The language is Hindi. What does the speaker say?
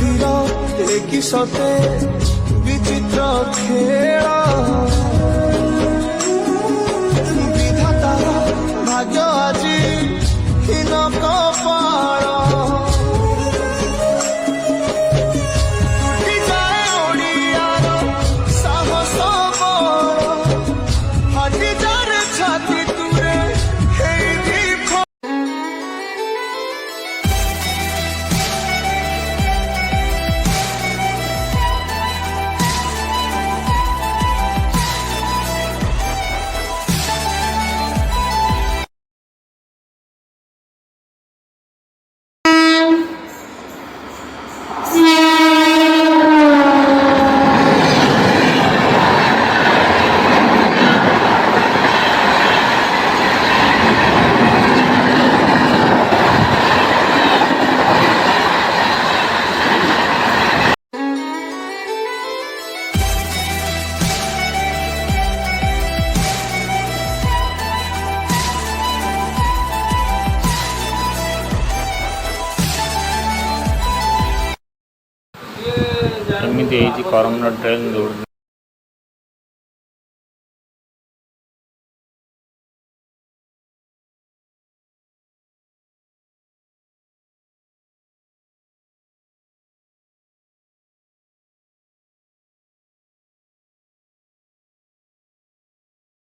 धीर एक सते विचित्र खेल विधातार भाग्य आज हीन कपाल टूटी जाए ओडियार साहस बल फाटी जाए छाती तुरे एमती करमना ट्रेन दौड़